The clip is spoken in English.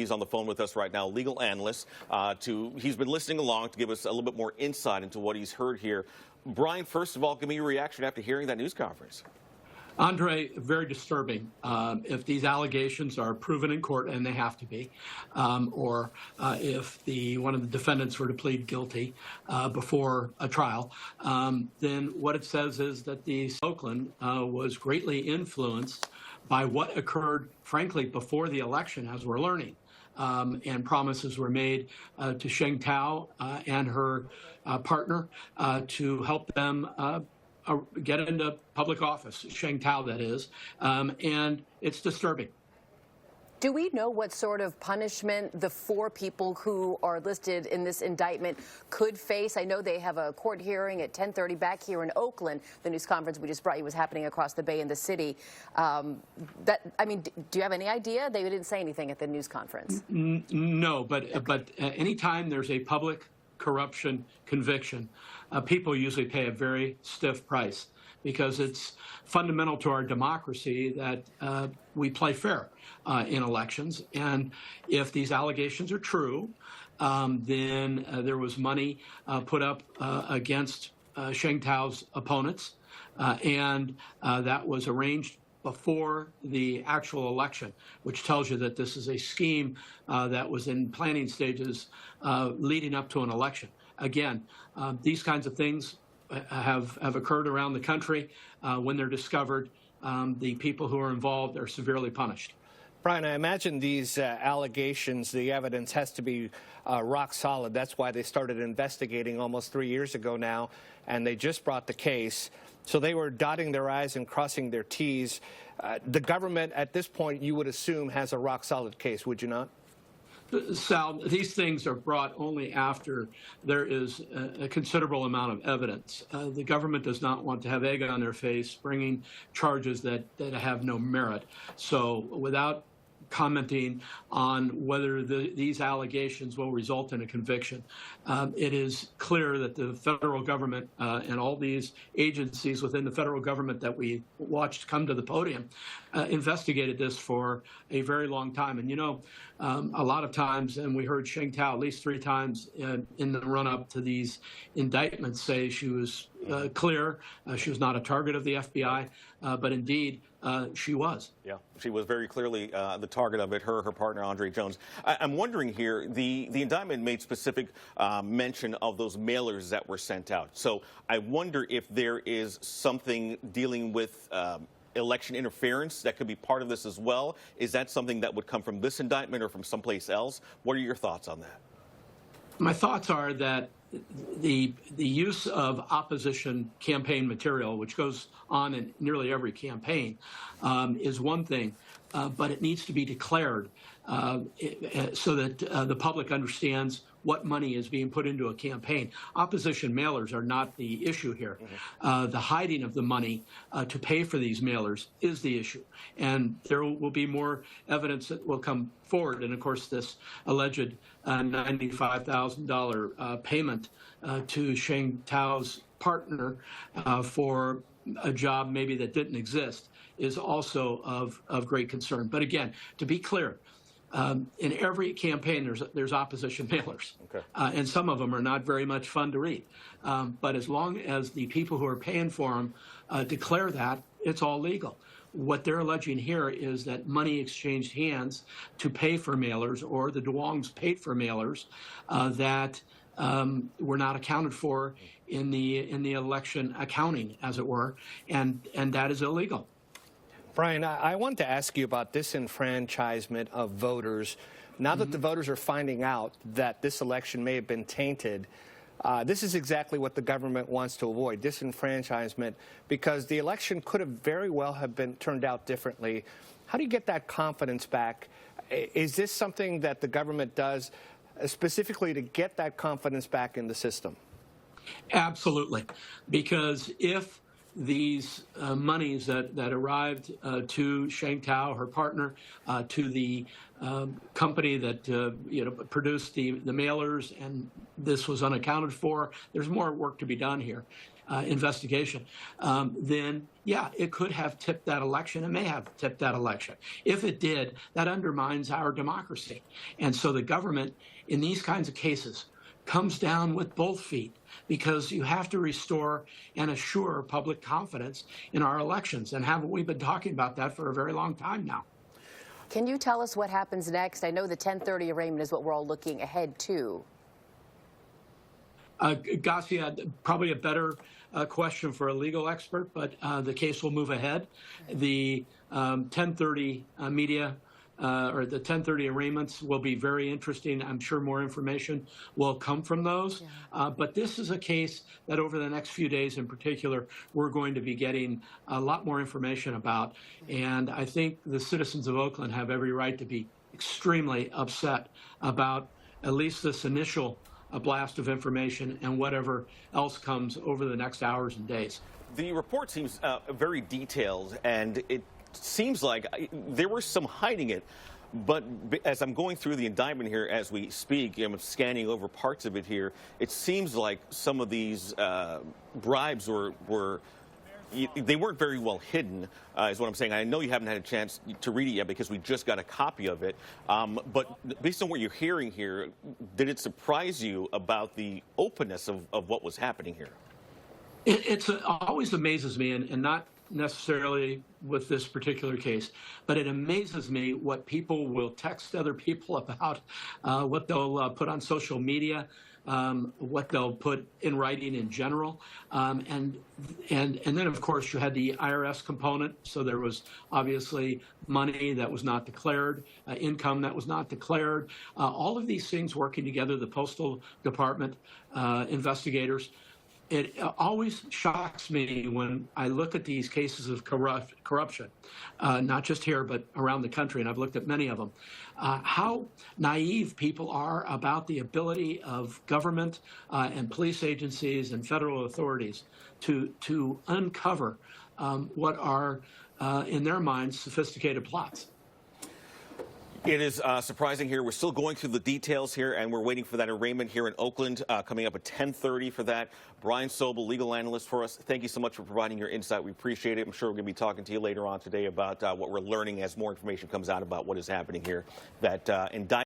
he's on the phone with us right now, legal analyst. He's been listening along to give us a little bit more insight into what he's heard here. Brian, first of all, give me your reaction after hearing that news conference. Andre, very disturbing. If these allegations are proven in court, and they have to be, or if one of the defendants were to plead guilty before a trial, then what it says is that the Oakland was greatly influenced by what occurred, frankly, before the election, as we're learning. And promises were made to Sheng Tao and her partner to help them get into public office, Sheng Tao, that is, and it's disturbing. Do we know what sort of punishment the 4 people who are listed in this indictment could face? I know they have a court hearing at 10:30 back here in Oakland. The news conference we just brought you was happening across the bay in the city. Do you have any idea? They didn't say anything at the news conference. No, but anytime there's a public corruption conviction, people usually pay a very stiff price, because it's fundamental to our democracy that we play fair in elections. And if these allegations are true, then there was money put up against Sheng Tao's opponents, and that was arranged before the actual election, which tells you that this is a scheme that was in planning stages leading up to an election. Again, these kinds of things have occurred around the country. When they're discovered, the people who are involved are severely punished. Brian, I imagine these allegations, the evidence has to be rock solid. That's why they started investigating almost 3 years ago now, and they just brought the case. So they were dotting their I's and crossing their T's. The government, at this point, you would assume, has a rock solid case, would you not? Sal, these things are brought only after there is a considerable amount of evidence. The government does not want to have egg on their face bringing charges that have no merit. So without commenting on whether these allegations will result in a conviction, it is clear that the federal government and all these agencies within the federal government that we watched come to the podium investigated this for a very long time. And, you know, a lot of times, and we heard Sheng Tao at least 3 times in the run-up to these indictments say she was clear, she was not a target of the FBI, but indeed she was. Yeah, she was very clearly the target of it, her partner, Andre Jones. I'm wondering here, the indictment made specific mention of those mailers that were sent out. So I wonder if there is something dealing with election interference that could be part of this as well. Is that something that would come from this indictment or from someplace else? What are your thoughts on that? My thoughts are that the use of opposition campaign material, which goes on in nearly every campaign, is one thing, but it needs to be declared so that the public understands what money is being put into a campaign. Opposition mailers are not the issue here. The hiding of the money to pay for these mailers is the issue. And there will be more evidence that will come forward. And of course, this alleged $95,000 payment to Sheng Tao's partner for a job maybe that didn't exist is also of great concern. But again, to be clear, in every campaign, there's opposition mailers, okay. And some of them are not very much fun to read. But as long as the people who are paying for them declare that, it's all legal. What they're alleging here is that money exchanged hands to pay for mailers, or the Duongs paid for mailers that were not accounted for in the election accounting, as it were, and that is illegal. Brian, I want to ask you about disenfranchisement of voters. Now that the voters are finding out that this election may have been tainted, this is exactly what the government wants to avoid, disenfranchisement, because the election could have very well have been turned out differently. How do you get that confidence back? Is this something that the government does specifically to get that confidence back in the system? Absolutely, because if these monies that arrived to Sheng Tao, her partner, to the company that produced the mailers, and this was unaccounted for, there's more work to be done here. investigation, then yeah, it could have tipped that election. It may have tipped that election. If it did, that undermines our democracy. And so the government in these kinds of cases comes down with both feet, because you have to restore and assure public confidence in our elections. And haven't we been talking about that for a very long time now? Can you tell us what happens next? I know the 10:30 arraignment is what we're all looking ahead to. Garcia, probably a better question for a legal expert, but the case will move ahead. The 10:30 media or the 10:30 arraignments will be very interesting. I'm sure more information will come from those. Yeah. But this is a case that over the next few days in particular, we're going to be getting a lot more information about. And I think the citizens of Oakland have every right to be extremely upset about at least this initial blast of information and whatever else comes over the next hours and days. The report seems very detailed, and it seems like there was some hiding it. But as I'm going through the indictment here as we speak, I'm scanning over parts of it here, it seems like some of these bribes they weren't very well hidden, is what I'm saying. I know you haven't had a chance to read it yet because we just got a copy of it. But based on what you're hearing here, did it surprise you about the openness of what was happening here? It always amazes me, and not necessarily with this particular case, but it amazes me what people will text other people about, what they'll put on social media, what they'll put in writing in general. And then, of course, you had the IRS component. So there was obviously money that was not declared, income that was not declared. All of these things working together, the Postal Department investigators. It always shocks me when I look at these cases of corruption, not just here, but around the country, and I've looked at many of them, how naive people are about the ability of government and police agencies and federal authorities to uncover what are, in their minds, sophisticated plots. It is surprising here. We're still going through the details here, and we're waiting for that arraignment here in Oakland, coming up at 10:30 for that. Brian Sobel, legal analyst for us, thank you so much for providing your insight. We appreciate it. I'm sure we're going to be talking to you later on today about what we're learning as more information comes out about what is happening here. That indictment.